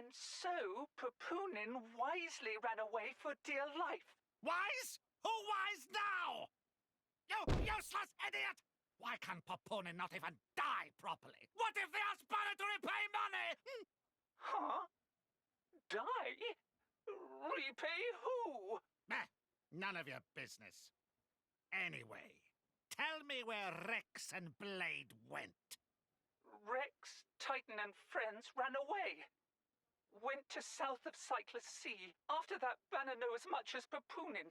And so Pupunin wisely ran away for dear life. Wise? Who wise now? You useless idiot! Why can Pupunin not even die properly? What if they ask Banner to repay money? Huh? Die? Repay who? None of your business. Anyway, tell me where Rex and Blade went. Rex, Titan, and friends ran away. Went to south of Cyclus Sea. After that, Banner knew as much as Pupunin.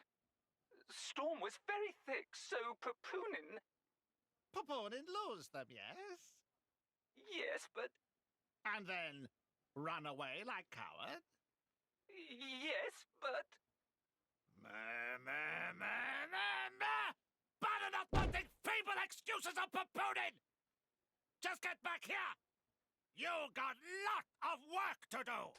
Storm was very thick, so Pupunin... Pupunin lose them, yes? Yes, but... And then run away like coward? Yes, but... Banner not wanting feeble excuses of Pupunin! Just get back here! You got lot of work to do!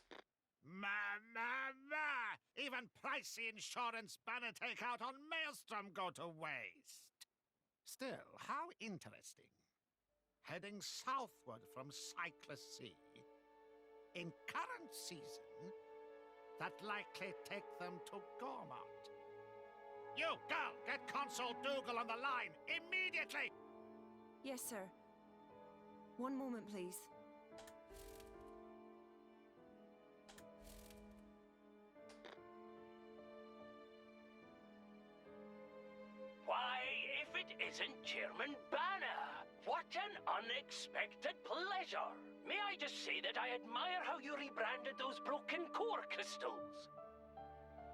Even pricey insurance Banner take out on Maelstrom go to waste. Still, how interesting. Heading southward from Cyclus Sea. In current season, that likely take them to Gormont. You, girl, get Consul Dougal on the line immediately! Yes, sir. One moment, please. Why, if it isn't Chairman Banner! What an unexpected pleasure! May I just say that I admire how you rebranded those broken core crystals?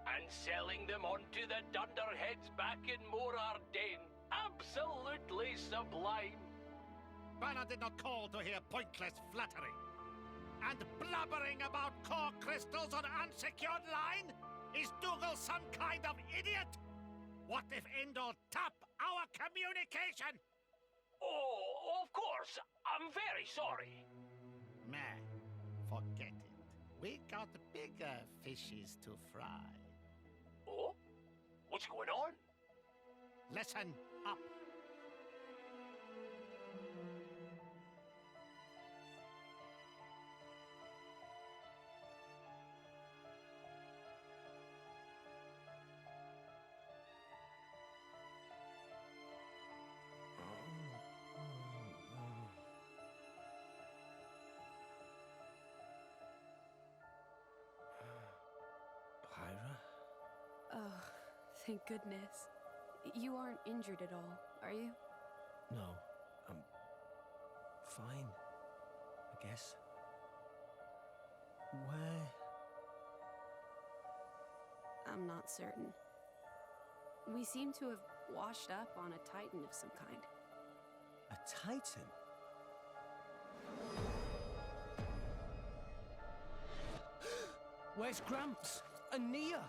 And selling them onto the dunderheads back in Morardane. Absolutely sublime! Banner did not call to hear pointless flattery. And blubbering about core crystals on unsecured line? Is Dougal some kind of idiot? What if Indol tap our communication? Oh, of course. I'm very sorry. Meh, forget it. We got bigger fishes to fry. Oh? What's going on? Listen up. Oh, thank goodness. You aren't injured at all, are you? No, I'm fine, I guess. Where? I'm not certain. We seem to have washed up on a Titan of some kind. A Titan? Where's Gramps? And Nia?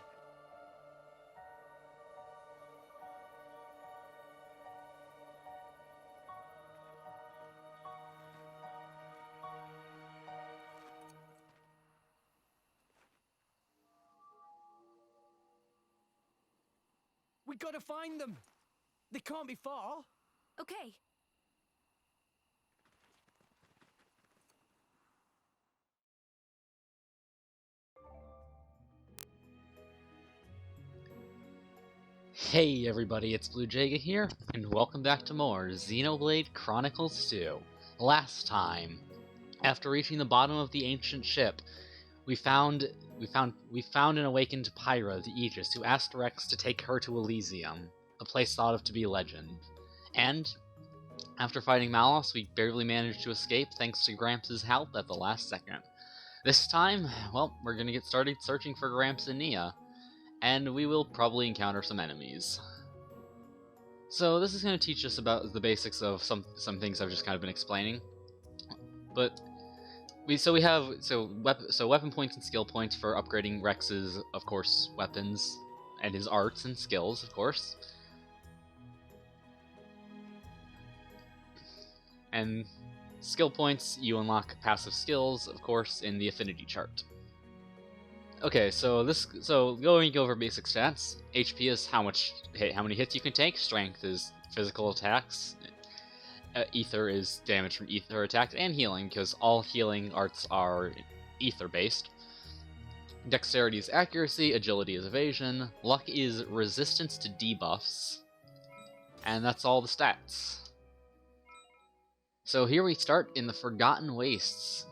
We gotta find them! They can't be far! Okay. Hey everybody, it's Blue Jaga here, and welcome back to more Xenoblade Chronicles 2. Last time, after reaching the bottom of the ancient ship, we found an awakened Pyra, the Aegis, who asked Rex to take her to Elysium, a place thought of to be legend. And after fighting Malos, we barely managed to escape thanks to Gramps' help at the last second. This time, well, we're gonna get started searching for Gramps and Nia, and we will probably encounter some enemies. So this is going to teach us about the basics of some things I've just kind of been explaining. But we have weapon points and skill points for upgrading Rex's, of course, weapons and his arts and skills, of course. And skill points, you unlock passive skills, of course, in the affinity chart. Okay, so going over basic stats. HP is how many hits you can take. Strength is physical attacks. Ether is damage from ether attack, and healing, because all healing arts are ether-based. Dexterity is accuracy, agility is evasion, luck is resistance to debuffs, and that's all the stats. So here we start in the Forgotten Wastes,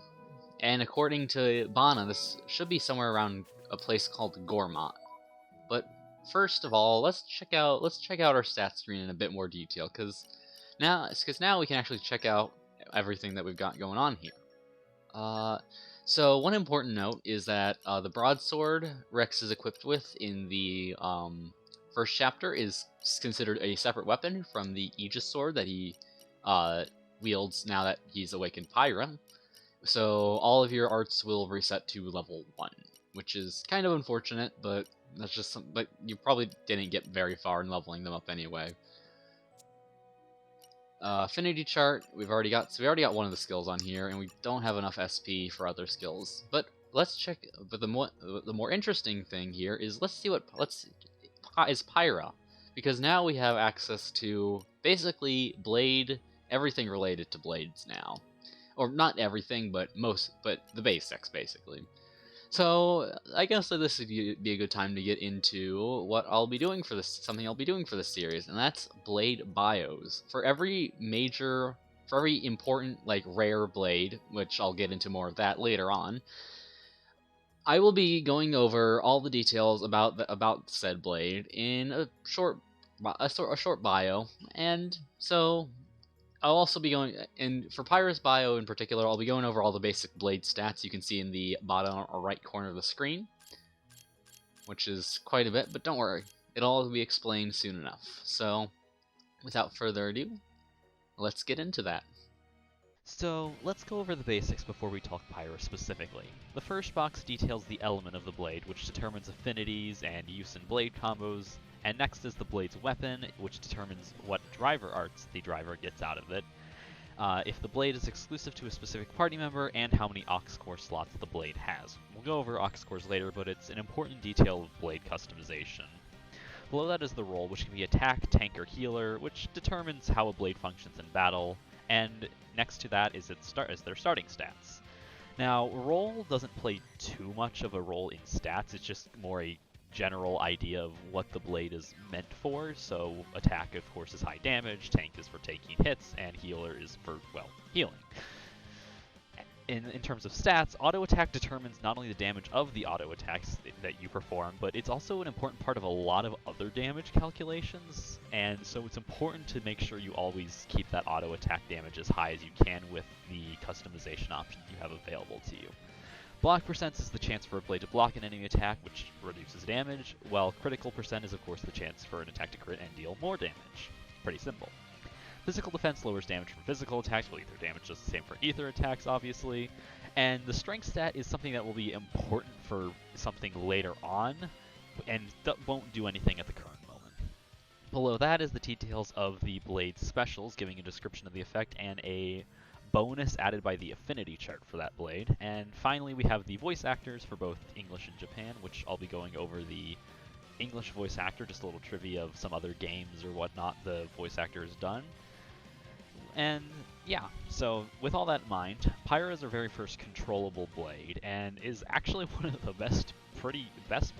and according to Bana, this should be somewhere around a place called Gormott. But first of all, let's check out our stats screen in a bit more detail, because now we can actually check out everything that we've got going on here. So one important note is that the broadsword Rex is equipped with in the first chapter is considered a separate weapon from the Aegis sword that he wields now that he's awakened Pyra. So all of your arts will reset to level 1, which is kind of unfortunate, but that's just but you probably didn't get very far in leveling them up anyway. Affinity chart, we already got one of the skills on here, and we don't have enough SP for other skills. But let's check. But the more interesting thing here is let's see what is Pyra, because now we have access to basically everything related to blades now, or not everything, but the basics basically. So I guess that this would be a good time to get into what I'll be doing for this, series, and that's blade bios. For every important, like, rare blade, which I'll get into more of that later on, I will be going over all the details about said blade in a short bio, and so I'll also be going, and for Pyra's bio in particular, I'll be going over all the basic blade stats you can see in the bottom or right corner of the screen, which is quite a bit, but don't worry, it'll all be explained soon enough. So, without further ado, let's get into that. So, let's go over the basics before we talk Pyra specifically. The first box details the element of the blade, which determines affinities and use in blade combos, and next is the blade's weapon, which determines what driver arts the driver gets out of it, if the blade is exclusive to a specific party member, and how many aux core slots the blade has. We'll go over aux cores later, but it's an important detail of blade customization. Below that is the role, which can be attack, tank, or healer, which determines how a blade functions in battle, and next to that is their starting stats. Now, role doesn't play too much of a role in stats, it's just more a general idea of what the blade is meant for. So attack, of course, is high damage, tank is for taking hits, and healer is for, well, healing. In terms of stats, auto attack determines not only the damage of the auto attacks that you perform, but it's also an important part of a lot of other damage calculations, and so it's important to make sure you always keep that auto attack damage as high as you can with the customization options you have available to you. Block percent is the chance for a blade to block an enemy attack, which reduces damage, while critical percent is of course the chance for an attack to crit and deal more damage. Pretty simple. Physical defense lowers damage from physical attacks, while ether damage does the same for ether attacks, obviously. And the strength stat is something that will be important for something later on, and won't do anything at the current moment. Below that is the details of the blade specials, giving a description of the effect and a bonus added by the affinity chart for that blade. And finally, we have the voice actors for both English and Japan, which I'll be going over the English voice actor, just a little trivia of some other games or whatnot the voice actor has done. And yeah, so with all that in mind, Pyra is our very first controllable blade, and is actually one of the best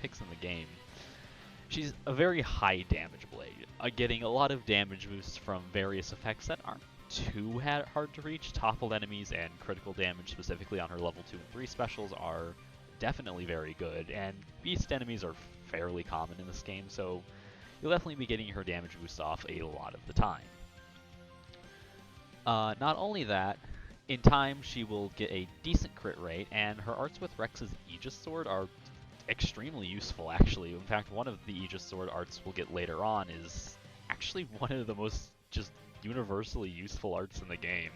picks in the game. She's a very high damage blade, getting a lot of damage boosts from various effects that aren't too hard to reach. Toppled enemies and critical damage, specifically on her level 2 and 3 specials, are definitely very good, and beast enemies are fairly common in this game, so you'll definitely be getting her damage boosts off a lot of the time. Not only that, in time she will get a decent crit rate, and her arts with Rex's Aegis Sword are extremely useful, actually. In fact, one of the Aegis Sword arts we'll get later on is actually one of the most just universally useful arts in the game.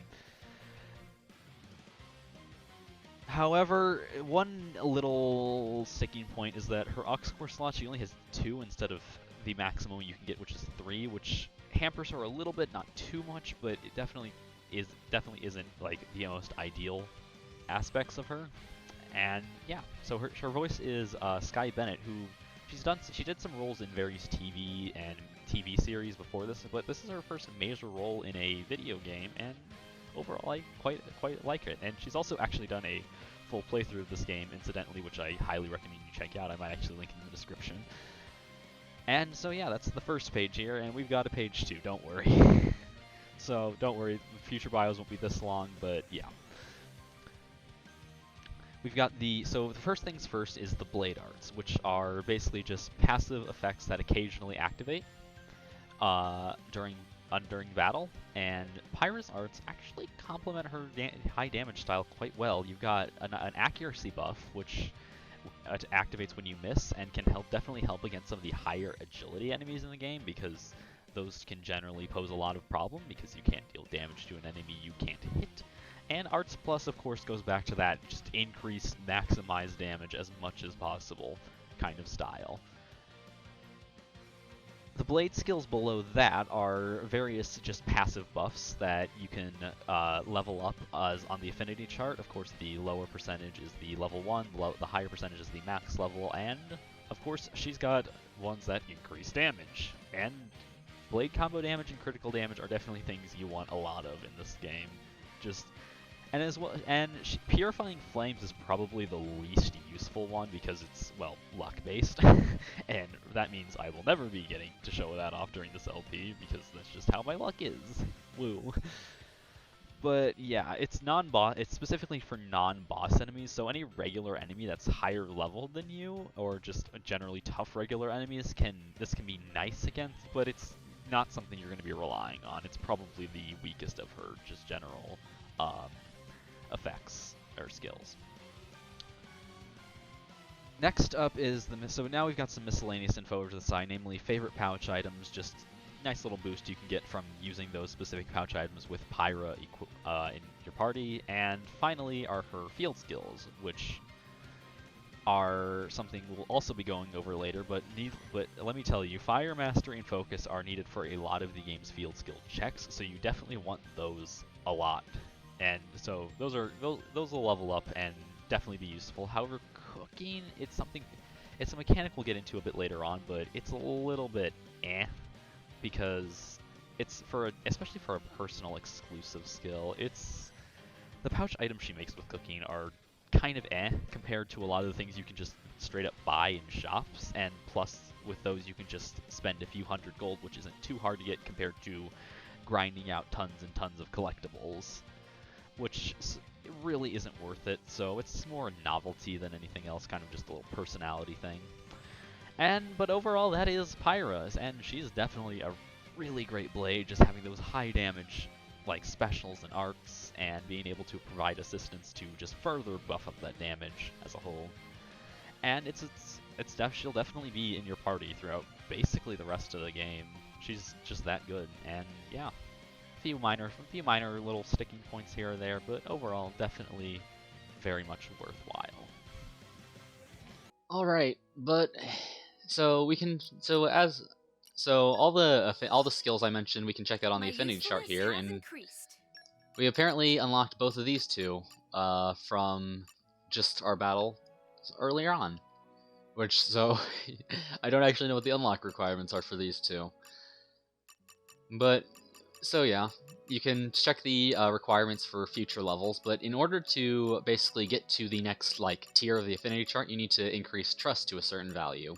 However, one little sticking point is that her aux core slot, she only has 2 instead of the maximum you can get, which is 3, which hampers her a little bit, not too much, but it definitely isn't like the most ideal aspects of her. And yeah, so her voice is Sky Bennett, who she did some roles in various TV series before this, but this is her first major role in a video game, and overall I quite like it. And she's also actually done a full playthrough of this game, incidentally, which I highly recommend you check out. I might actually link in the description. And so yeah, that's the first page here, and we've got a page 2, don't worry. So don't worry, future bios won't be this long, but yeah. We've got so the first things first is the blade arts, which are basically just passive effects that occasionally activate during battle, and Pyra's arts actually complement her high damage style quite well. You've got an accuracy buff, which activates when you miss, and can definitely help against some of the higher agility enemies in the game, because those can generally pose a lot of problem because you can't deal damage to an enemy you can't hit. And Arts Plus, of course, goes back to that just increase, maximize damage as much as possible kind of style. The blade skills below that are various just passive buffs that you can level up as on the affinity chart. Of course, the lower percentage is the level 1, the higher percentage is the max level, and of course, she's got ones that increase damage. And blade combo damage and critical damage are definitely things you want a lot of in this game. Purifying Flames is probably the least useful one because it's, well, luck-based, and that means I will never be getting to show that off during this LP because that's just how my luck is. Woo. But yeah, it's specifically for non-boss enemies, so any regular enemy that's higher level than you, or just generally tough regular enemies, this can be nice against, but it's not something you're going to be relying on. It's probably the weakest of her just general effects or skills. Next up is so now we've got some miscellaneous info over to the side, namely favorite pouch items, just nice little boost you can get from using those specific pouch items with Pyra in your party, and finally are her field skills, which are something we'll also be going over later, but let me tell you, Fire, Mastery, and Focus are needed for a lot of the game's field skill checks, so you definitely want those a lot. And so those will level up and definitely be useful. However, cooking, it's a mechanic we'll get into a bit later on, but it's a little bit because it's especially for a personal exclusive skill. The pouch items she makes with cooking are kind of compared to a lot of the things you can just straight up buy in shops, and plus with those you can just spend a few hundred gold, which isn't too hard to get compared to grinding out tons and tons of collectibles, which really isn't worth it. So it's more a novelty than anything else, kind of just a little personality thing. But overall, that is Pyra's, and she's definitely a really great blade, just having those high damage like specials and arts, and being able to provide assistance to just further buff up that damage as a whole. And she'll definitely be in your party throughout basically the rest of the game. She's just that good, and yeah. A few minor little sticking points here or there, but overall, definitely very much worthwhile. All right, but all the skills I mentioned we can check out on the affinity chart here, and we apparently unlocked both of these two from just our battle earlier on, so I don't actually know what the unlock requirements are for these two, but. So yeah, you can check the requirements for future levels, but in order to basically get to the next tier of the affinity chart, you need to increase trust to a certain value.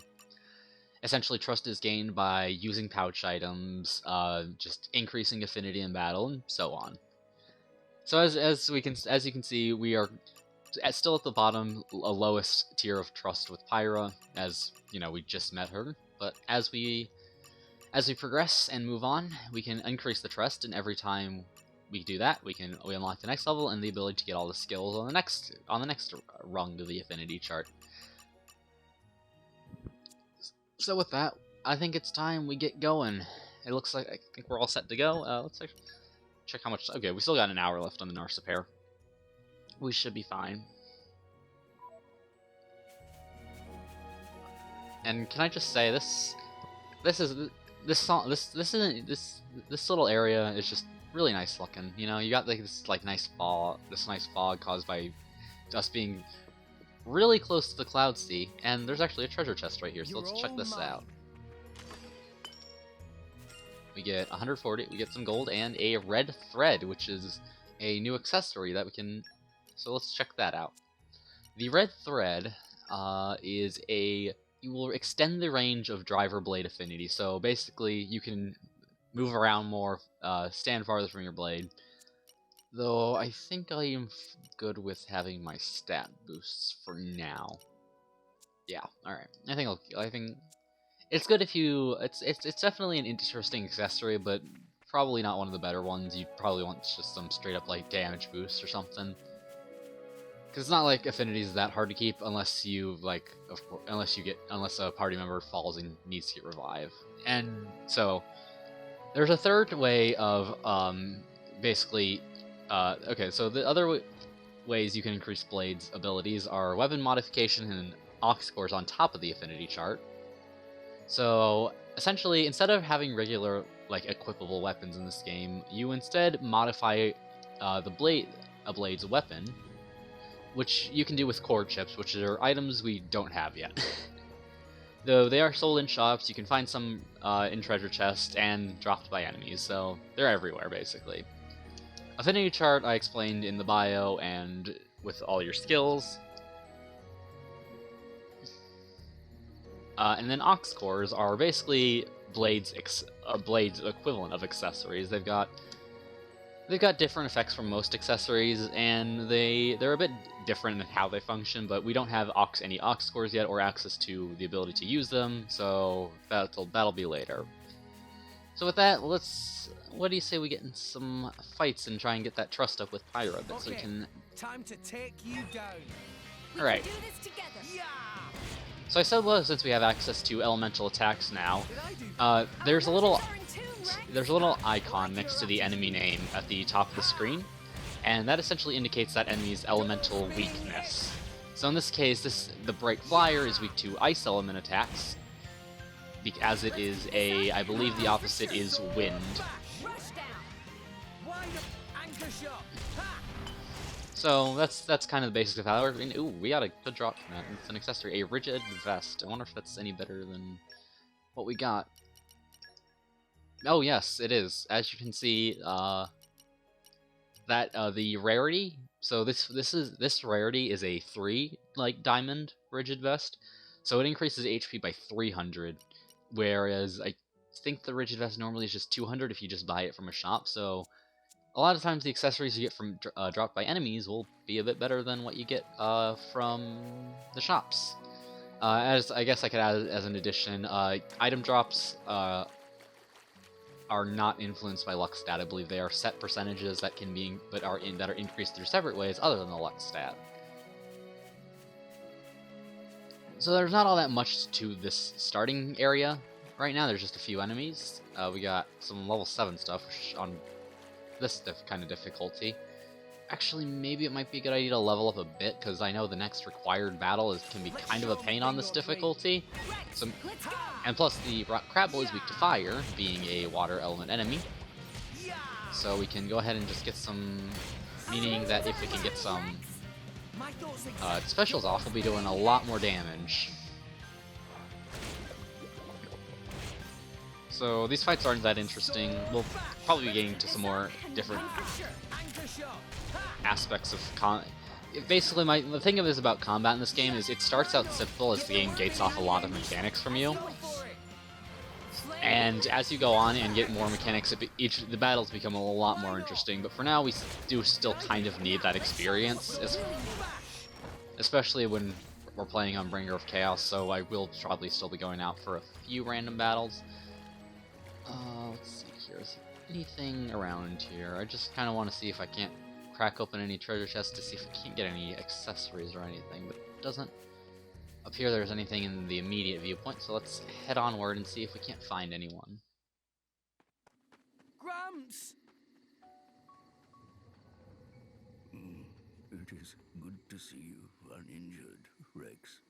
Essentially, trust is gained by using pouch items, just increasing affinity in battle, and so on. So as you can see, we are still at the bottom, lowest tier of trust with Pyra, as we just met her. But as we progress and move on, we can increase the trust, and every time we do that, we unlock the next level and the ability to get all the skills on the next rung of the affinity chart. So with that, I think it's time we get going. It looks like I think we're all set to go. Let's check how much. Okay, we still got an hour left on the Narsa pair. We should be fine. And can I just say this little area is just really nice looking. You got this nice fog caused by us being really close to the Cloud Sea, and there's actually a treasure chest right here. So let's check this out. We get 140. We get some gold and a red thread, which is a new accessory that we can. So let's check that out. The red thread is a... You will extend the range of driver blade affinity. So basically, you can move around more, stand farther from your blade. Though I think I am good with having my stat boosts for now. Yeah, all right. I think it's good if you. It's definitely an interesting accessory, but probably not one of the better ones. You probably want just some straight up like damage boost or something. Because it's not like affinity is that hard to keep unless you unless a party member falls and needs to get revive. And so there's a third way of basically. Okay, so the other ways you can increase Blade's abilities are weapon modification and aux cores on top of the affinity chart. So essentially, instead of having regular like equipable weapons in this game, you instead modify a blade's weapon, which you can do with core chips, which are items we don't have yet. Though they are sold in shops, you can find some in treasure chests and dropped by enemies, so they're everywhere basically. Affinity chart I explained in the bio and with all your skills. And then aux cores are basically Blade's equivalent of accessories. They've got different effects from most accessories, and they're a bit different in how they function. But we don't have any aux cores yet, or access to the ability to use them, so that'll be later. So with that, what do you say we get in some fights and try and get that trust up with Pyro a bit, so we can... Time to take you down. Alright. We can do this together. Yeah. So I said, well, since we have access to elemental attacks now, there's a little icon next to the enemy name at the top of the screen, and that essentially indicates that enemy's elemental weakness. So in this case, the Bright Flyer is weak to ice element attacks, as it is I believe the opposite is wind. So that's kind of the basics of how it works. Ooh, we got a good drop from that. It's an accessory, a rigid vest. I wonder if that's any better than what we got. Oh yes, it is. As you can see, the rarity. So this rarity is a 3 diamond rigid vest. So it increases HP by 300, whereas I think the rigid vest normally is just 200 if you just buy it from a shop. So a lot of times the accessories you get from dropped by enemies will be a bit better than what you get from the shops. As I guess I could add as an addition, item drops are not influenced by luck stat. I believe they are set percentages that are increased through separate ways other than the luck stat. So there's not all that much to this starting area right now. There's just a few enemies. We got some level 7 stuff, which on this kind of difficulty. Actually, maybe it might be a good idea to level up a bit, because I know the next required battle can be kind of a pain on this difficulty. So, and plus, the rock crabble is weak to fire, being a water element enemy. So we can go ahead and just get some, meaning that if we can get some specials off, we'll be doing a lot more damage. So these fights aren't that interesting. We'll probably be getting to some more different aspects of basically, the thing is about combat in this game is it starts out simple as the game gates off a lot of mechanics from you. And as you go on and get more mechanics, the battles become a lot more interesting. But for now, we do still kind of need that experience, especially when we're playing on Bringer of Chaos, so I will probably still be going out for a few random battles. Let's see here. Is there anything around here? I just kind of want to see if I can't crack open any treasure chests to see if I can't get any accessories or anything, but it doesn't appear there's anything in the immediate viewpoint, so let's head onward and see if we can't find anyone. Gramps! It is good to see you uninjured, Rex.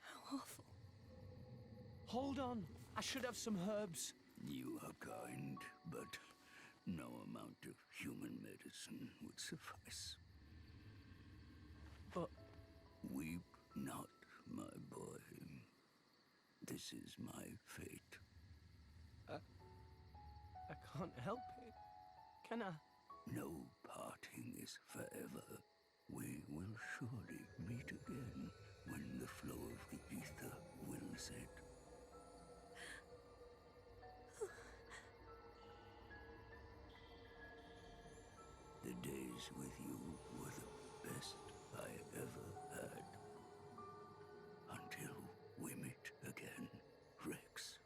How awful. Hold on. I should have some herbs. You are kind, but no amount of human medicine would suffice. But weep not, my boy. This is my fate. I can't help it. Can I? No parting is forever. We will surely meet again when the flow of the ether wills it. The days with you were the best I ever had. Until we meet again, Rex.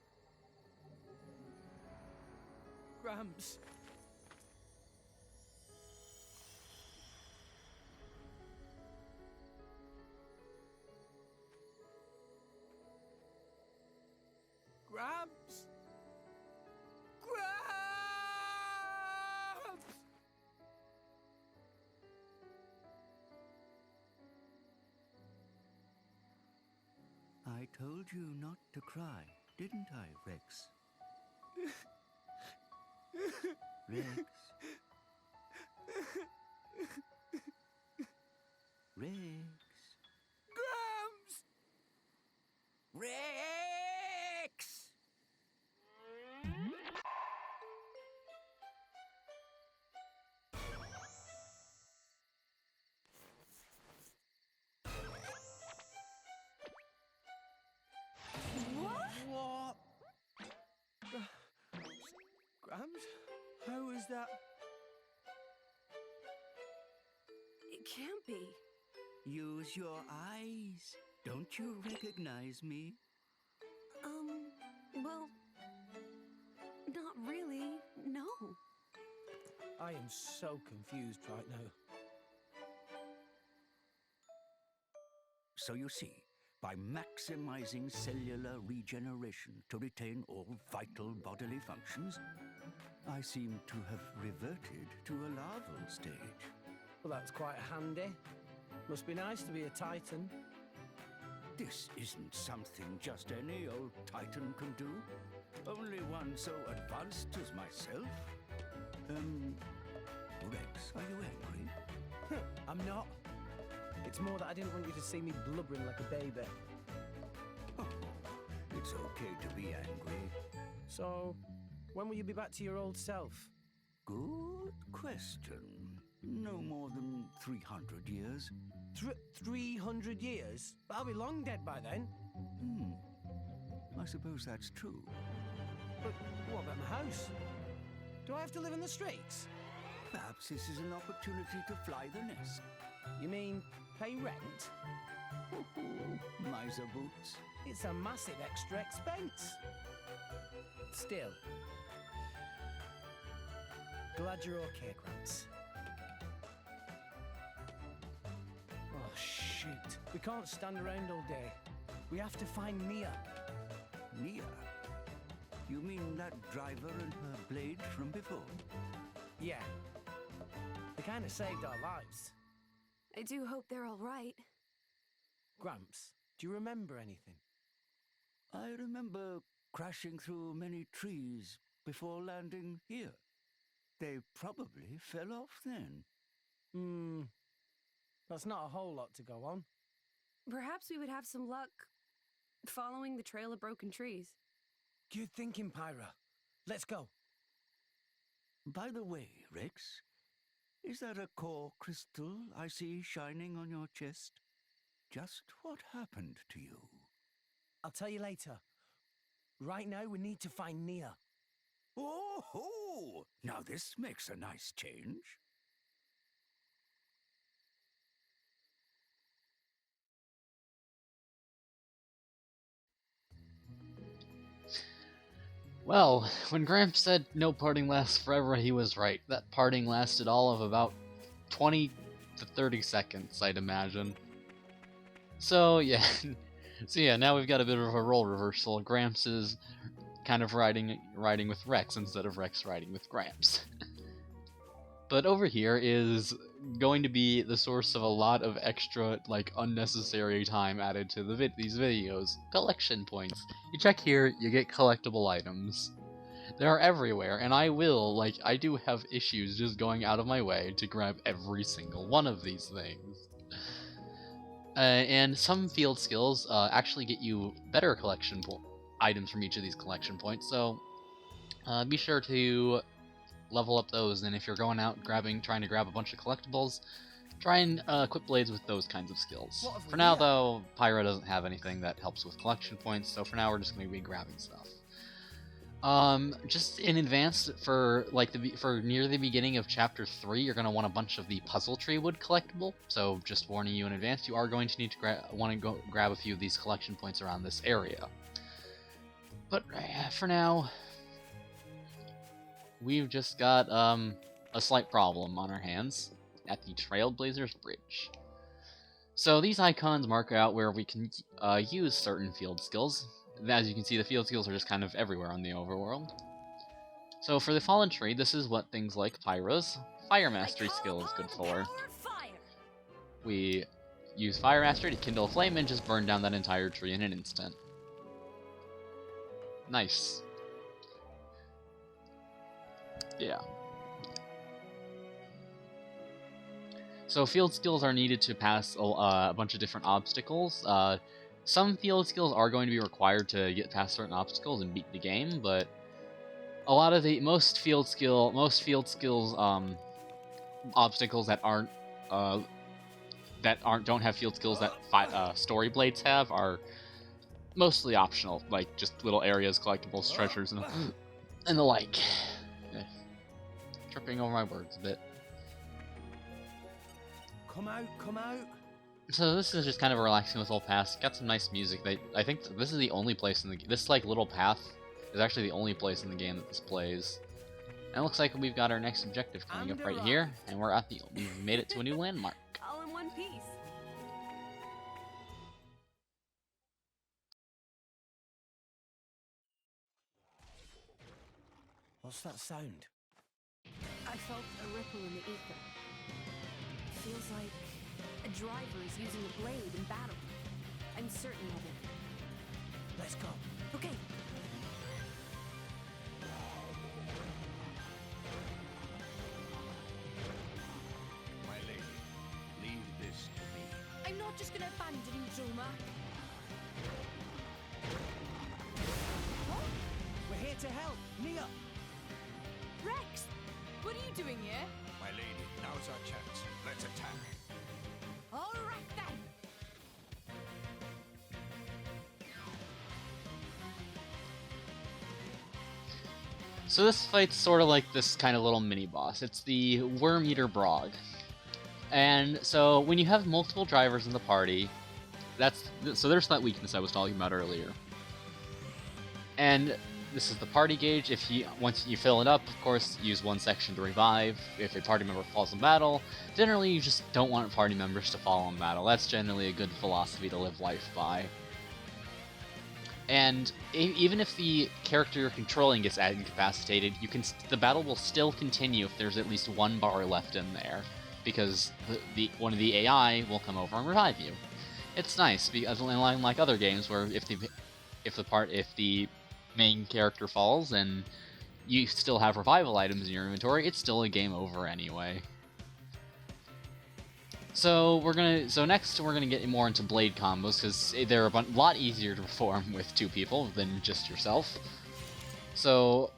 Gramps. Gramps. Gramps. I told you not to cry, didn't I, Rex? Rex. Rex. Gramps. Rex! What? Gramps? How is that? It can't be. Use your eyes. Don't you recognize me? Well, not really, no. I am so confused right now. So you see, by maximizing cellular regeneration to retain all vital bodily functions, I seem to have reverted to a larval stage. Well, that's quite handy. Must be nice to be a Titan. This isn't something just any old Titan can do. Only one so advanced as myself. Rex, are you angry? I'm not. It's more that I didn't want you to see me blubbering like a baby. Oh, it's okay to be angry. So, when will you be back to your old self? Good question. No more than 300 years. 300 years? But I'll be long dead by then. I suppose that's true. But what about my house? Do I have to live in the streets? Perhaps this is an opportunity to fly the nest. You mean pay rent? Miser boots. It's a massive extra expense. Still. Glad you're okay, Gramps. Oh, shoot. We can't stand around all day. We have to find Nia. Nia? You mean that driver and her blade from before? Yeah. They kind of saved our lives. I do hope they're all right. Gramps, do you remember anything? I remember crashing through many trees before landing here. They probably fell off then. That's not a whole lot to go on. Perhaps we would have some luck following the trail of broken trees. Good thinking, Pyra. Let's go. By the way, Rex, is that a core crystal I see shining on your chest? Just what happened to you? I'll tell you later. Right now, we need to find Nia. Oh, now this makes a nice change. Well, when Gramps said no parting lasts forever, he was right. That parting lasted all of about 20 to 30 seconds, I'd imagine. So yeah, now we've got a bit of a role reversal. Gramps is kind of riding with Rex instead of Rex riding with Gramps. But over here is going to be the source of a lot of extra, unnecessary time added to these videos. Collection points. You check here, you get collectible items. They're everywhere, and I do have issues just going out of my way to grab every single one of these things. And some field skills actually get you better collection items from each of these collection points, so be sure to level up those. And if you're going out trying to grab a bunch of collectibles, try and equip blades with those kinds of skills. What have we For now, here? though, Pyro doesn't have anything that helps with collection points, so for now we're just going to be grabbing stuff. Just in advance, for for near the beginning of Chapter 3, you're going to want a bunch of the Puzzle Tree Wood collectible, so just warning you in advance, you are going to need to grab a few of these collection points around this area. But for now, we've just got a slight problem on our hands at the Trailblazers Bridge. So these icons mark out where we can use certain field skills. As you can see, the field skills are just kind of everywhere on the overworld. So for the Fallen Tree, this is what things like Pyro's Fire Mastery skill is good for. We use Fire Mastery to kindle a flame and just burn down that entire tree in an instant. Nice. Yeah. So field skills are needed to pass a bunch of different obstacles. Some field skills are going to be required to get past certain obstacles and beat the game, but a lot of most field skills obstacles that don't have field skills that story blades have are mostly optional, like just little areas, collectibles, treasures, and the like. Tripping over my words a bit. Come out, come out. So this is just kind of a relaxing little pass. Got some nice music. I think this is the only place in the this like little path is actually the only place in the game that this plays. And it looks like we've got our next objective coming up right here, and we've made it to a new landmark. All in one piece. What's that sound? I felt a ripple in the ether. Feels like a driver is using a blade in battle. I'm certain of it. Let's go. Okay. My lady, leave this to me. I'm not just gonna abandon you, Joma. We're here to help. Nia! Rex! What are you doing here? My lady, now's our chance. Let's attack. All right then. So this fight's sort of like this kind of little mini-boss. It's the Worm Eater Brog. And so when you have multiple drivers in the party, so there's that weakness I was talking about earlier. And this is the party gauge. Once you fill it up, of course, use one section to revive. If a party member falls in battle, generally you just don't want party members to fall in battle. That's generally a good philosophy to live life by. And even if the character you're controlling gets incapacitated, the battle will still continue if there's at least one bar left in there, because one of the AI will come over and revive you. It's nice because, unlike other games where if the main character falls and you still have revival items in your inventory, it's still a game over anyway. So next we're gonna get more into blade combos, because they're a lot easier to perform with two people than just yourself. So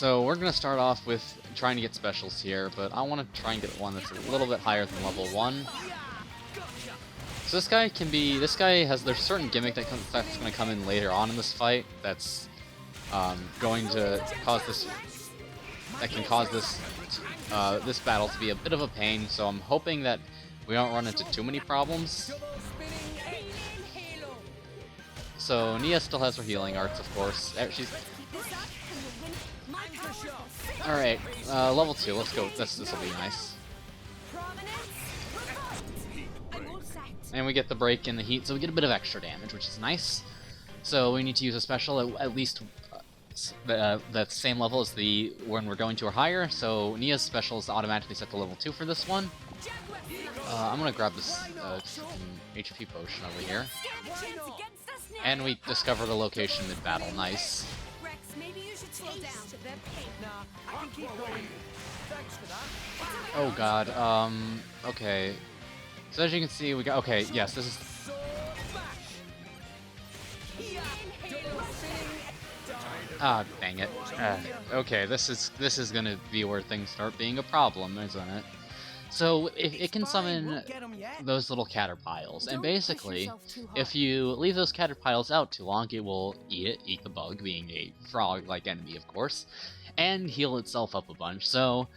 we're gonna start off with trying to get specials here, but I want to try and get one that's a little bit higher than level 1. So there's a certain gimmick that's going to come in later on in this fight that's going to cause this this battle to be a bit of a pain, so I'm hoping that we don't run into too many problems. So Nia still has her healing arts, of course. Alright, level 2, let's go. This will be nice. And we get the break in the heat, so we get a bit of extra damage, which is nice. So we need to use a special at least that same level as when we're going to or higher. So Nia's special is automatically set to level 2 for this one. I'm gonna grab this HP potion over here. And we discovered a location mid-battle. Nice. Rex, maybe you should slow down. Nah, I can keep going. Thanks for that. Oh god. Okay. So as you can see, we got. Okay, yes, this is. Ah, dang it. Okay, this is gonna be where things start being a problem, isn't it? So it can Fine, summon we'll get 'em yet. those little caterpiles, and Don't push basically, yourself too hard. if you leave those caterpiles out too long, it will eat the bug, being a frog-like enemy, of course, and heal itself up a bunch. So,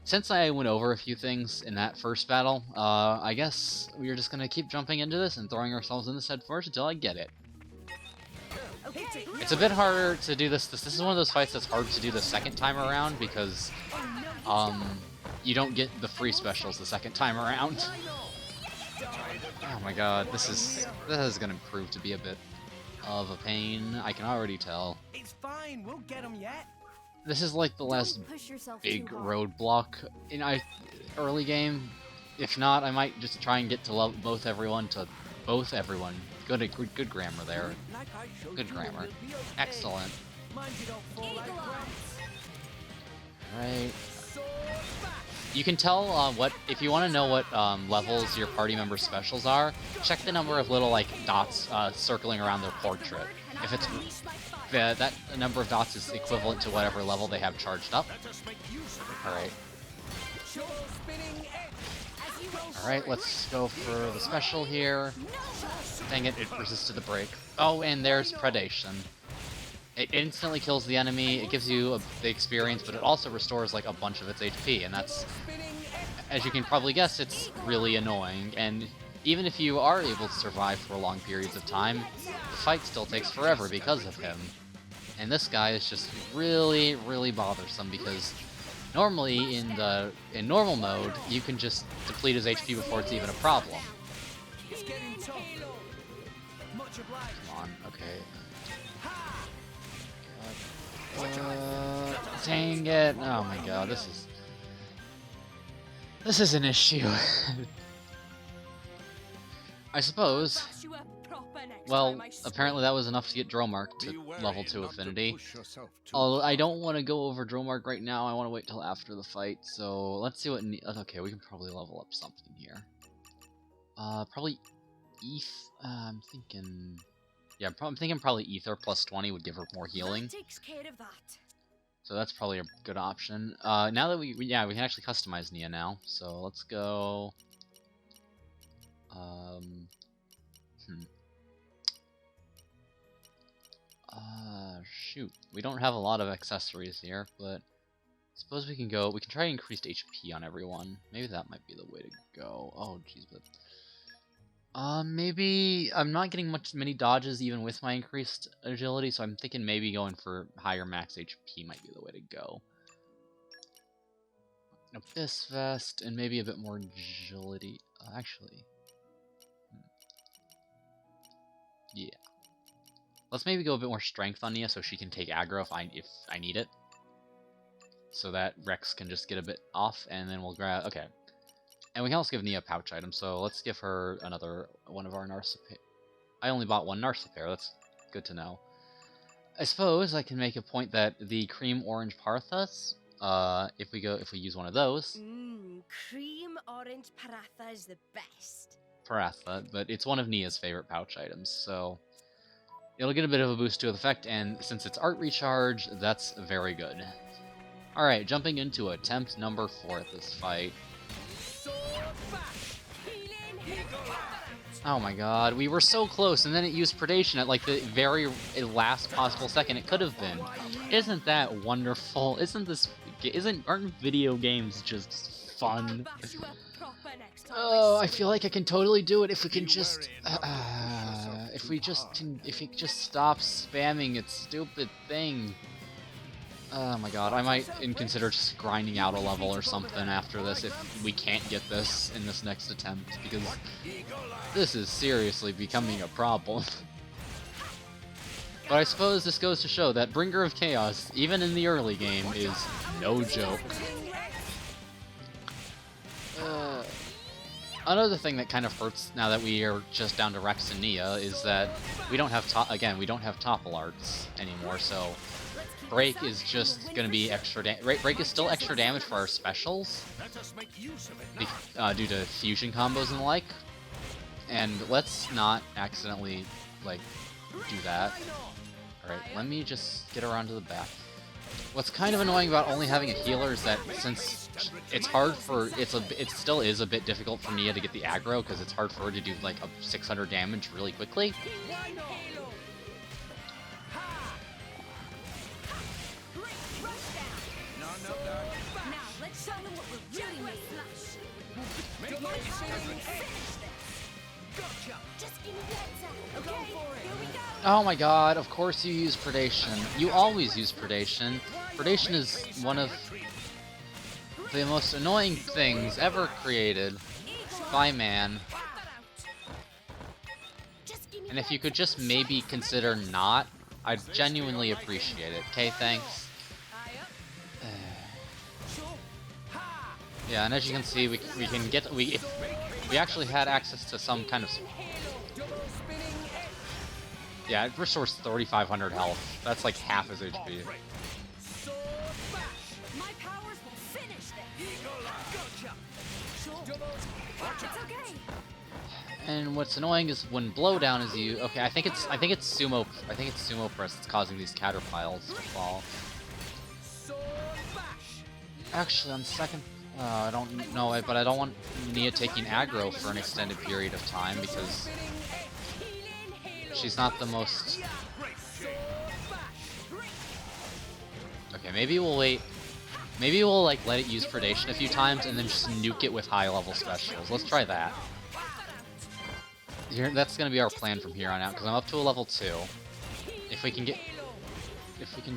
since I went over a few things in that first battle, I guess we're just gonna keep jumping into this and throwing ourselves in this head first until I get it. Okay. It's a bit harder to do this. This is one of those fights that's hard to do the second time around because, you don't get the free specials the second time around. Oh my god, this is gonna prove to be a bit of a pain. I can already tell. It's fine, we'll get 'em yet. This is like the last Don't push yourself big too hard. roadblock in early game. If not, I might just try and get to love both everyone. Good grammar there. Like I showed Good you, grammar. it'll be okay. Excellent. Mind you don't fall like Eagle rats. Right. Sword back. You can tell if you want to know what levels your party members' specials are. Check the number of little like dots circling around their portrait. If it's that number of dots is equivalent to whatever level they have charged up. All right. Sure spinning edge. All right. Let's go for the special here. Dang it! It resisted the break. Oh, and there's predation. It instantly kills the enemy, it gives you the experience, but it also restores like a bunch of its HP, and that's, as you can probably guess, it's really annoying. And even if you are able to survive for long periods of time, the fight still takes forever because of him. And this guy is just really, really bothersome because normally in normal mode, you can just deplete his HP before it's even a problem. It's getting tough. Much obliged. Come on, okay. Dang it! Oh my god, this is an issue. I suppose. Well, apparently that was enough to get Dromark to level 2 affinity. Although I don't want to go over Dromark right now, I want to wait till after the fight, so let's see what... Okay, we can probably level up something here. Probably I'm thinking... Yeah, I'm thinking probably Ether plus 20 would give her more healing. That takes care of that. So that's probably a good option. Now that we can actually customize Nia now. So let's go... Shoot. We don't have a lot of accessories here, but I suppose we can try increased HP on everyone. Maybe that might be the way to go. Oh, jeez, but... maybe I'm not getting many dodges even with my increased agility, so I'm thinking maybe going for higher max HP might be the way to go. Abyss Vest, and maybe a bit more agility. Actually. Yeah. Let's maybe go a bit more strength on Nia so she can take aggro if I need it. So that Rex can just get a bit off, and then we'll grab... Okay. And we can also give Nia a pouch item, so let's give her another one of our Narcipair. I only bought one Narcipair, that's good to know. I suppose I can make a point that the cream orange Parthas, if we use one of those. Cream orange paratha is the best. Paratha, but it's one of Nia's favorite pouch items, so it'll get a bit of a boost to the effect, and since it's art recharge, that's very good. Alright, jumping into attempt number 4 at this fight. Oh my god, we were so close, and then it used predation at like the very last possible second it could have been. Isn't that wonderful? Aren't video games just fun? Oh, I feel like I can totally do it if we can just if it just stops spamming its stupid thing. Oh my god, I might consider just grinding out a level or something after this if we can't get this in this next attempt, because this is seriously becoming a problem. But I suppose this goes to show that Bringer of Chaos, even in the early game, is no joke. Another thing that kind of hurts now that we are just down to Rex and Nia is that we don't have topple arts anymore, so Break is just going to be extra Break is still extra damage for our specials due to fusion combos and the like. And let's not accidentally, like, do that. Alright, let me just get around to the back. What's kind of annoying about only having a healer is that since it's hard for it still is a bit difficult for Nia to get the aggro because it's hard for her to do like a 600 damage really quickly. Oh my god, of course you use Predation. You always use Predation. Predation is one of the most annoying things ever created by man. And if you could just maybe consider not, I'd genuinely appreciate it. Okay, thanks. Yeah, and as you can see, we actually had access to some kind of. Yeah, it restores 3,500 health. That's like half his HP. And what's annoying is when blowdown is used. Okay, I think it's sumo press that's causing these caterpiles to fall. Actually, on second, I don't know it, but I don't want Nia taking aggro for an extended period of time because she's not the most. Okay, maybe we'll wait. Maybe we'll like let it use Predation a few times and then just nuke it with high level specials. Let's try that. Here, that's gonna be our plan from here on out because I'm up to a level 2. If we can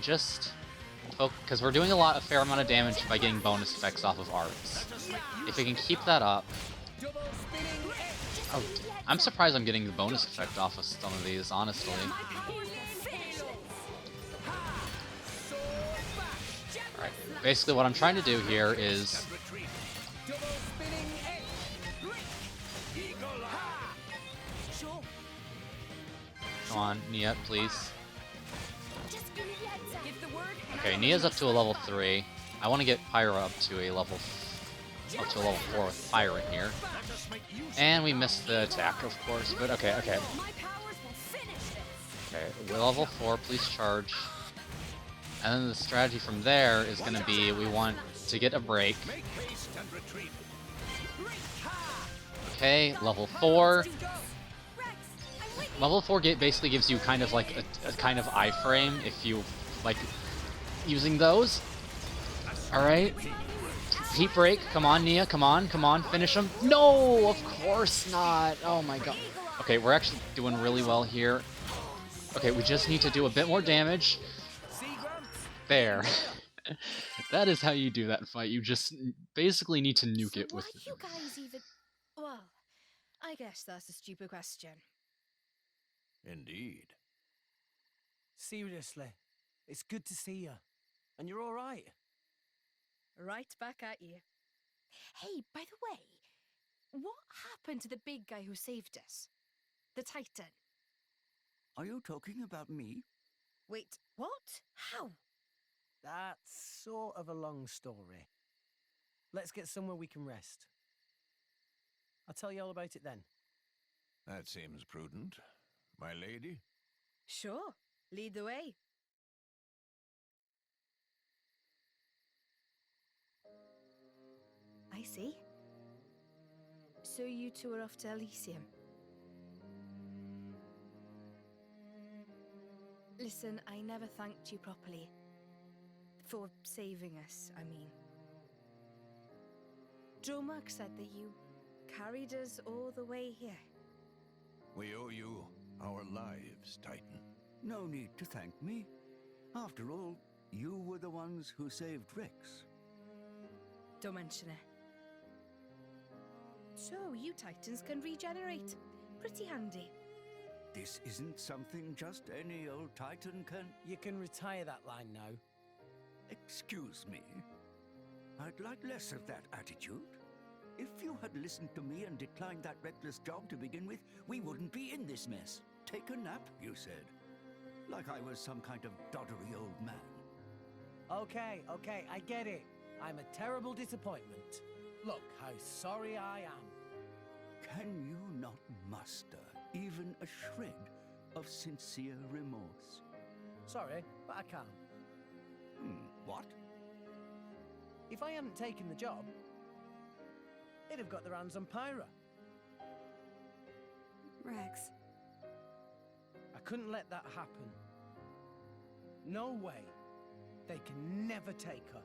just because we're doing a fair amount of damage by getting bonus effects off of arts. If we can keep that up. Oh, I'm surprised I'm getting the bonus effect off of some of these, honestly. Alright, basically what I'm trying to do here is. Come on, Nia, please. Okay, Nia's up to a level 3. I want to get Pyra up to a level 4 with Pyra in here. And we missed the attack, of course, but okay. Okay, we're level 4, please charge. And then the strategy from there is going to be we want to get a break. Okay, level 4. Level 4 basically gives you kind of like a kind of iframe if you like using those. Alright. Heat break. Come on, Nia. Come on. Finish him. No, of course not. Oh my god. Okay, we're actually doing really well here. Okay, we just need to do a bit more damage. There. That is how you do that fight. You just basically need to nuke it with. Why you guys even? Well, I guess that's a stupid question. Indeed. Seriously, it's good to see you. And you're all right. Right back at you. Hey, by the way, what happened to the big guy who saved us? The Titan. Are you talking about me? Wait, what? How? That's sort of a long story. Let's get somewhere we can rest. I'll tell you all about it then. That seems prudent. My lady? Sure. Lead the way. I see. So you two are off to Elysium. Listen, I never thanked you properly. For saving us, I mean. Dromark said that you carried us all the way here. We owe you our lives, Titan. No need to thank me. After all, you were the ones who saved Rex. Don't mention it. So, you Titans can regenerate. Pretty handy. This isn't something just any old Titan can... You can retire that line now. Excuse me. I'd like less of that attitude. If you had listened to me and declined that reckless job to begin with, we wouldn't be in this mess. Take a nap, you said. Like I was some kind of doddery old man. Okay, I get it. I'm a terrible disappointment. Look how sorry I am. Can you not muster even a shred of sincere remorse? Sorry, but I can't. What? If I hadn't taken the job, they'd have got their hands on Pyra. Rex, I couldn't let that happen. No way. They can never take her.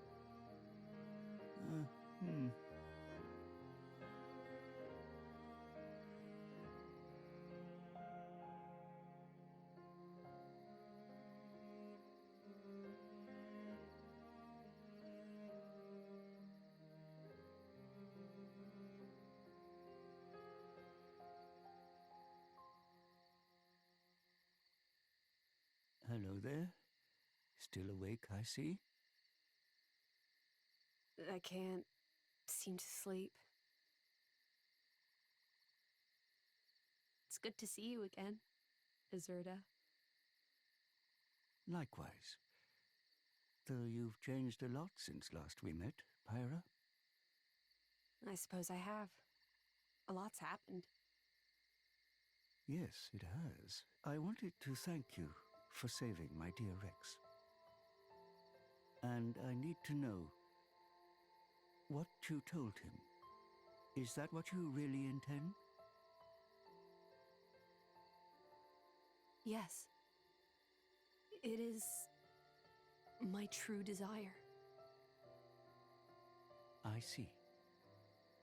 Hello there. Still awake, I see. I can't seem to sleep. It's good to see you again, Azurda. Likewise. Though you've changed a lot since last we met, Pyra. I suppose I have. A lot's happened. Yes, it has. I wanted to thank you for saving my dear Rex. And I need to know what you told him. Is that what you really intend? Yes. It is my true desire. I see.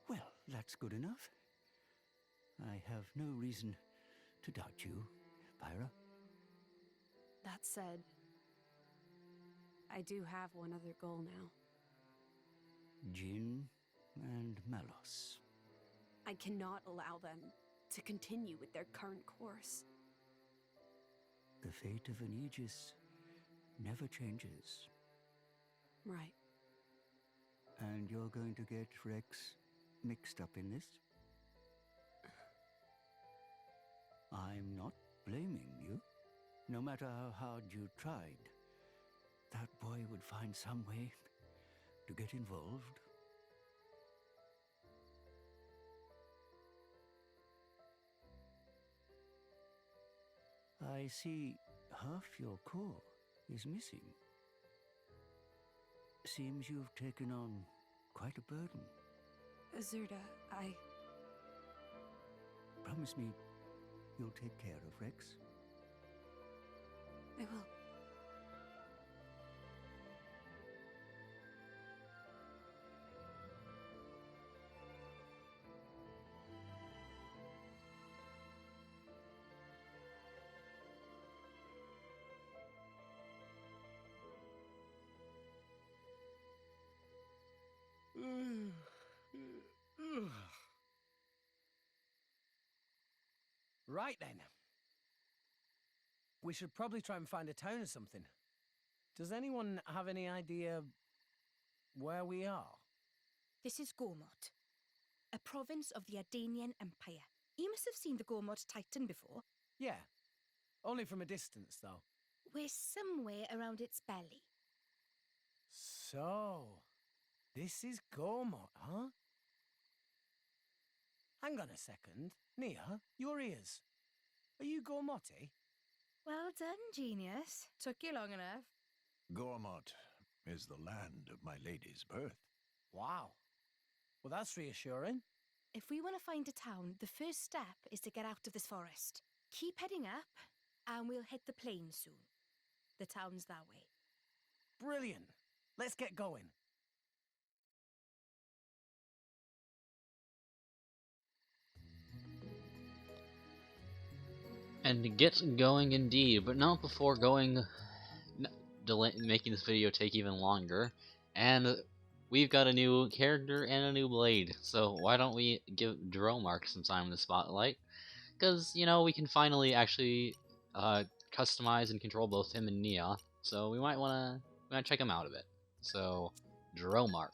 Well, that's good enough. I have no reason to doubt you, Pyra. That said, I do have one other goal now. Jin and Malos. I cannot allow them to continue with their current course. The fate of an Aegis never changes. Right. And you're going to get Rex mixed up in this? I'm not blaming you. No matter how hard you tried, that boy would find some way to get involved. I see half your core is missing. Seems you've taken on quite a burden. Azurda, I... Promise me you'll take care of Rex. I will. Right then. We should probably try and find a town or something. Does anyone have any idea where we are? This is Gormott, a province of the Ardanian Empire. You must have seen the Gormott Titan before. Yeah. Only from a distance, though. We're somewhere around its belly. So, this is Gormott, huh? Hang on a second. Nia, your ears. Are you Gormotti? Well done, genius. Took you long enough. Gormott is the land of my lady's birth. Wow. Well, that's reassuring. If we want to find a town, the first step is to get out of this forest. Keep heading up, and we'll hit the plain soon. The town's that way. Brilliant. Let's get going. And get going indeed, but not before making this video take even longer. And we've got a new character and a new blade, so why don't we give Dromark some time in the spotlight? Because, you know, we can finally actually customize and control both him and Nia, so we might want to check him out a bit. So, Dromark.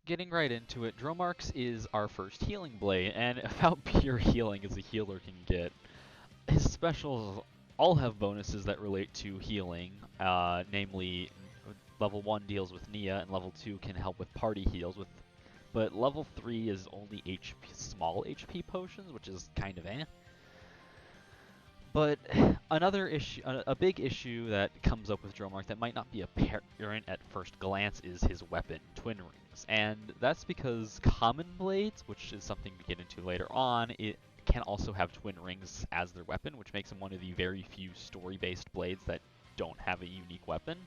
Getting right into it, Dromark's is our first healing blade, and about pure healing as a healer can get. His specials all have bonuses that relate to healing, namely level 1 deals with Nia, and level 2 can help with party heals, but level 3 is only small HP potions, which is kind of eh. But another issue, a big issue that comes up with Dromark that might not be apparent at first glance is his weapon, Twin Rings. rings, and that's because common blades, which is something we get into later on, it can also have twin rings as their weapon, which makes them one of the very few story-based blades that don't have a unique weapon.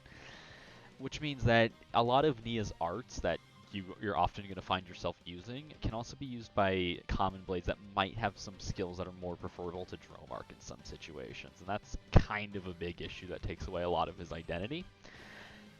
Which means that a lot of Nia's arts that you're often going to find yourself using can also be used by common blades that might have some skills that are more preferable to Dromark in some situations, and that's kind of a big issue that takes away a lot of his identity.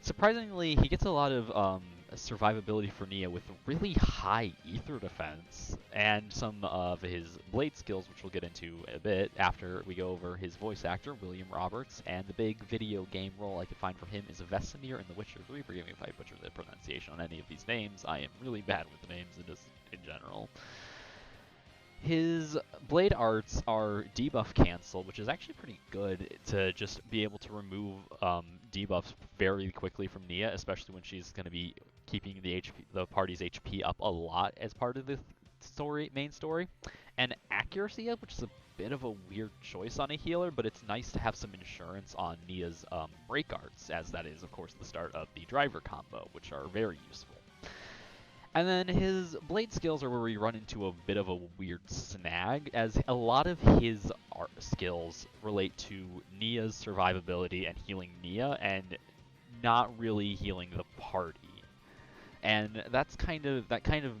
Surprisingly, he gets a lot of survivability for Nia with really high ether defense, and some of his blade skills, which we'll get into a bit after we go over his voice actor, William Roberts, and the big video game role I could find for him is Vesemir in The Witcher 3. Forgive me if I butcher the pronunciation on any of these names. I am really bad with names in general. His blade arts are debuff cancel, which is actually pretty good to just be able to remove debuffs very quickly from Nia, especially when she's going to be keeping the party's HP up a lot as part of the main story. And accuracy, which is a bit of a weird choice on a healer, but it's nice to have some insurance on Nia's break arts, as that is, of course, the start of the driver combo, which are very useful. And then his blade skills are where we run into a bit of a weird snag, as a lot of his art skills relate to Nia's survivability and healing Nia, and not really healing the party. And that kind of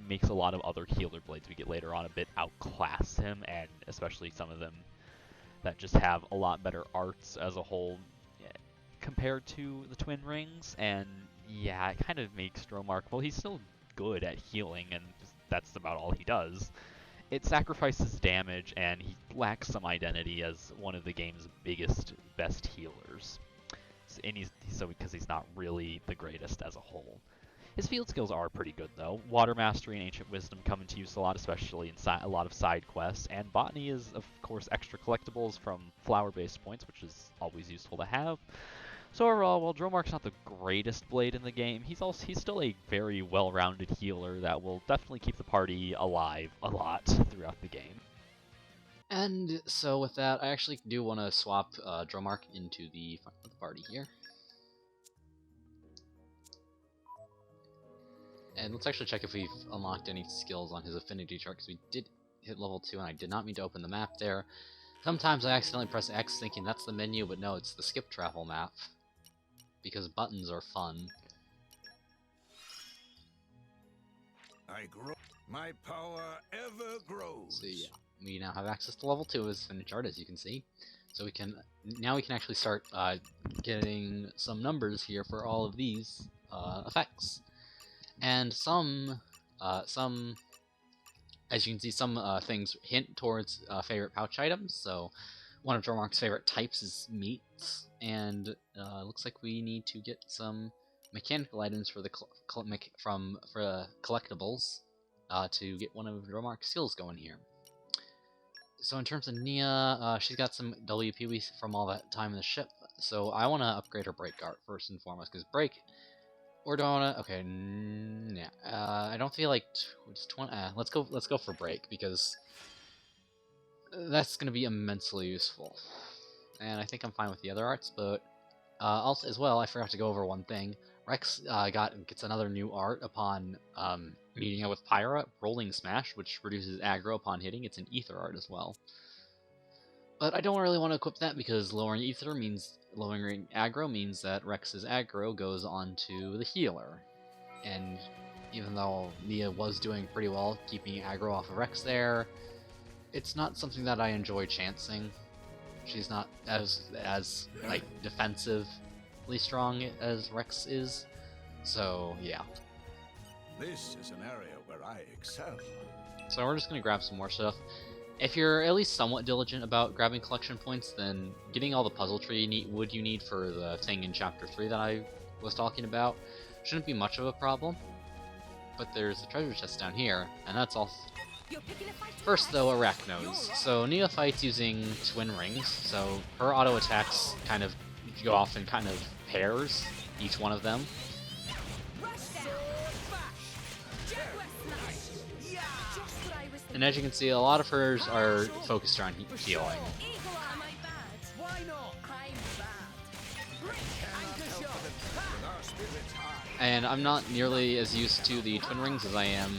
makes a lot of other healer blades we get later on a bit outclass him, and especially some of them that just have a lot better arts as a whole compared to the Twin Rings. And yeah, it kind of makes Dromark, well, he's still good at healing, and that's about all he does. It sacrifices damage, and he lacks some identity as one of the game's best healers. And because he's not really the greatest as a whole. His field skills are pretty good, though. Water Mastery and Ancient Wisdom come into use a lot, especially in a lot of side quests, and Botany is, of course, extra collectibles from flower-based points, which is always useful to have. So overall, while Dromark's not the greatest blade in the game, he's still a very well-rounded healer that will definitely keep the party alive a lot throughout the game. And so with that, I actually do want to swap Dromark into the front of the party here. And let's actually check if we've unlocked any skills on his affinity chart, because we did hit level 2, and I did not mean to open the map there. Sometimes I accidentally press X thinking that's the menu, but no, it's the skip travel map. Because buttons are fun. I grow. My power ever grows. So yeah, we now have access to level 2 of his affinity chart, as you can see. So we can actually start getting some numbers here for all of these effects. And some, as you can see, some things hint towards favorite pouch items. So one of Dromark's favorite types is meats, and looks like we need to get some mechanical items for the collectibles to get one of Dromark's skills going here. So in terms of Nia, she's got some WP from all that time in the ship. So I want to upgrade her break art first and foremost, because break. Or do I want to? Okay, yeah. I don't feel like just 20. Let's go for break, because that's going to be immensely useful. And I think I'm fine with the other arts, but also as well, I forgot to go over one thing. Rex gets another new art upon meeting up with Pyra, Rolling Smash, which reduces aggro upon hitting. It's an ether art as well. But I don't really want to equip that, because lowering ether means lowering aggro means that Rex's aggro goes on to the healer. And even though Nia was doing pretty well keeping aggro off of Rex there, it's not something that I enjoy chancing. She's not as like defensively strong as Rex is. So yeah. This is an area where I excel. So we're just gonna grab some more stuff. If you're at least somewhat diligent about grabbing collection points, then getting all the puzzle tree you need for the thing in Chapter 3 that I was talking about shouldn't be much of a problem. But there's a treasure chest down here, and that's all. First though, Arachnos. So Nia fights using twin rings, so her auto attacks kind of go off in kind of pairs, each one of them. And as you can see, a lot of hers are focused on healing. And I'm not nearly as used to the Twin Rings as I am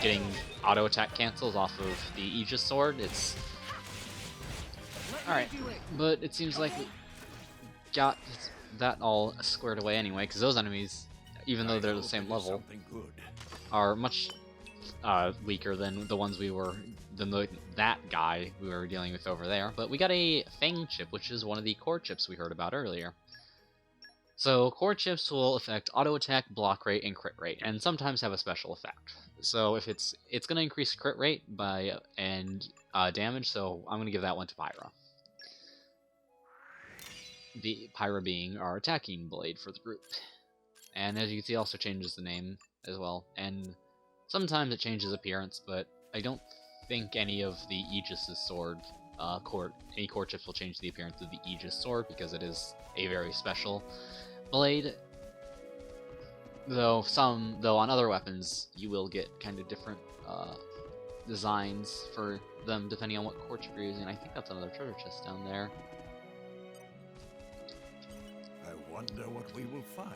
getting auto attack cancels off of the Aegis Sword. It's alright, but it seems like we got that all squared away anyway, because those enemies, even though they're the same level, are much weaker than the ones that guy we were dealing with over there. But we got a Fang chip, which is one of the core chips we heard about earlier. So core chips will affect auto attack, block rate, and crit rate, and sometimes have a special effect. So if it's going to increase crit rate by damage, so I'm going to give that one to Pyra. The Pyra being our attacking blade for the group. And as you can see, it also changes the name as well. And sometimes it changes appearance, but I don't think any of the Aegis' sword any core chips will change the appearance of the Aegis sword, because it is a very special blade. Though on other weapons you will get kind of different designs for them depending on what core chip you're using. I think that's another treasure chest down there. I wonder what we will find.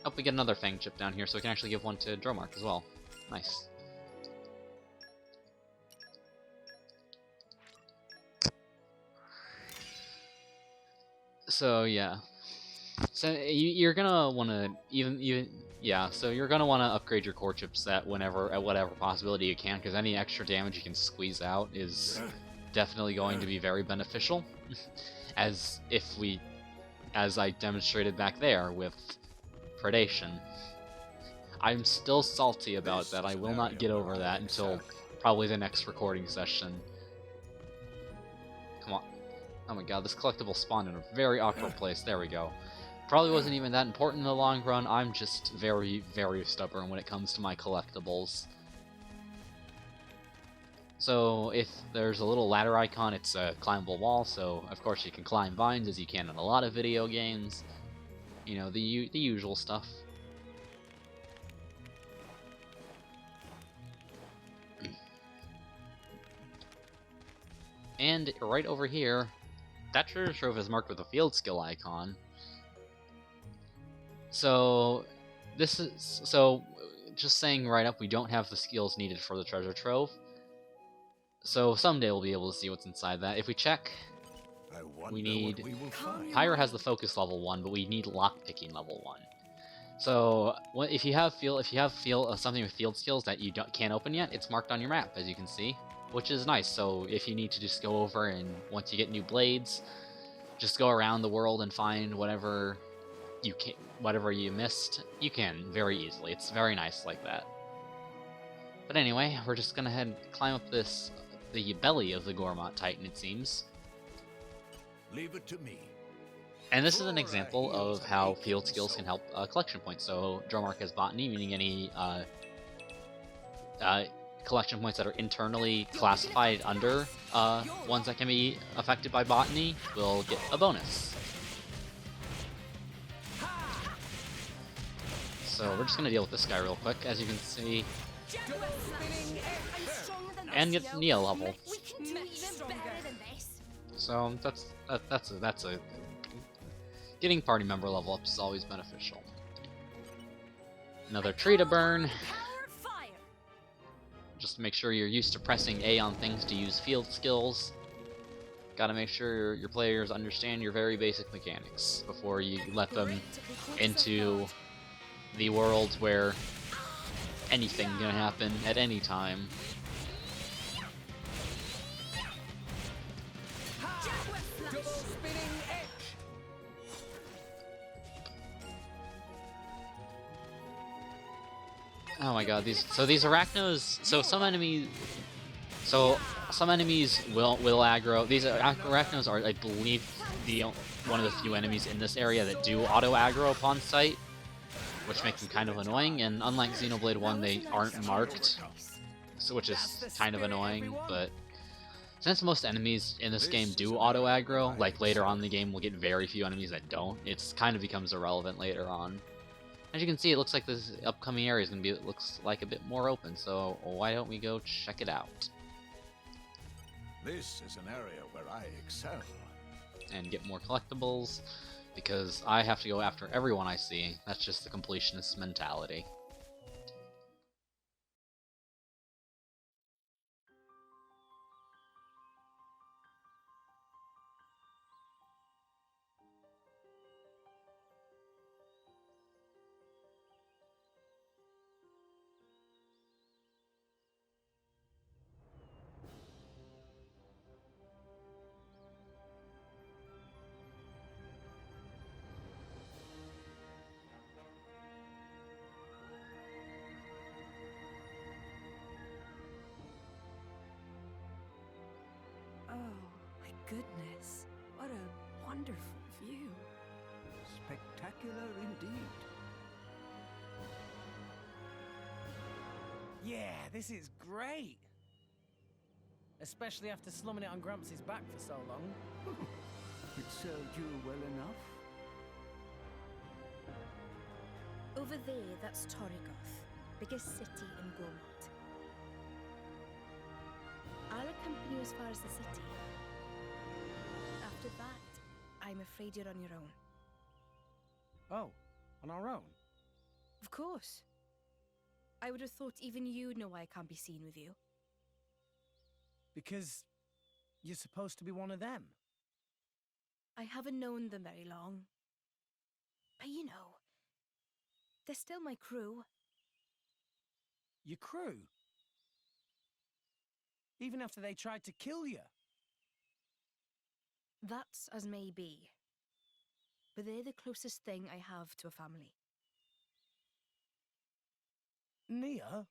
Oh, we get another Fang chip down here, so we can actually give one to Dromark as well. Nice. So yeah, so you're gonna want to so you're gonna want to upgrade your core chips at whatever possibility you can, because any extra damage you can squeeze out is definitely going to be very beneficial. as I demonstrated back there with predation. I'm still salty about that. I will not get over that until probably the next recording session. Come on. Oh my god, this collectible spawned in a very awkward place. There we go. Probably wasn't even that important in the long run. I'm just very, very stubborn when it comes to my collectibles. So if there's a little ladder icon, it's a climbable wall, so of course you can climb vines as you can in a lot of video games. You know, the usual stuff. And right over here, that treasure trove is marked with a field skill icon. So just saying right up, we don't have the skills needed for the treasure trove. So someday we'll be able to see what's inside that. If we check, we need Pyra has the focus level 1, but we need lockpicking level 1. So if you have something with field skills that you can't open yet, it's marked on your map, as you can see, which is nice. So if you need to just go over and once you get new blades, just go around the world and find whatever you missed, you can very easily. It's very nice like that. But anyway, we're just gonna head and climb up the belly of the Gormott Titan, it seems. Leave it to me. And this is an example of how field skills can help collection points. So Dromark has botany, meaning any collection points that are internally classified under ones that can be affected by botany will get a bonus. So we're just going to deal with this guy real quick, as you can see. And get Neo level. So that's a getting party member level up is always beneficial. Another tree to burn. Just to make sure you're used to pressing A on things to use field skills. Gotta make sure your players understand your very basic mechanics before you let them into the world where anything can happen at any time. Oh my god, these arachnos, some enemies will aggro. These arachnos are, I believe, one of the few enemies in this area that do auto aggro upon sight, which makes them kind of annoying, and unlike Xenoblade 1, they aren't marked, which is kind of annoying. But since most enemies in this game do auto aggro, like later on in the game we'll get very few enemies that don't, it kind of becomes irrelevant later on. As you can see, it looks like this upcoming area is going to be, looks like a bit more open, so why don't we go check it out? This is an area where I excel. And get more collectibles. because I have to go after everyone I see. That's just the completionist mentality. Oh, my goodness. What a wonderful view. Spectacular indeed. Yeah, this is great. Especially after slumming it on Gramps' back for so long. It served you well enough. Over there, that's Torrigoth, biggest city in Gormott. I'll accompany you as far as the city. After that, I'm afraid you're on your own. Oh, on our own? Of course. I would have thought even you'd know why I can't be seen with you. Because you're supposed to be one of them. I haven't known them very long. But you know, they're still my crew. Your crew? Even after they tried to kill you? That's as may be. But they're the closest thing I have to a family. Nia?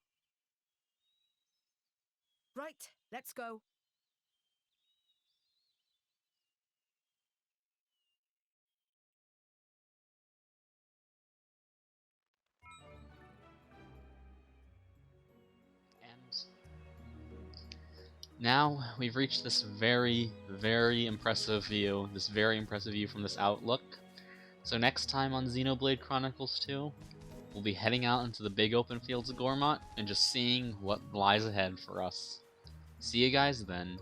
Right, let's go. And now we've reached this very, very impressive view, from this outlook. So next time on Xenoblade Chronicles 2, we'll be heading out into the big open fields of Gormott and just seeing what lies ahead for us. See you guys then.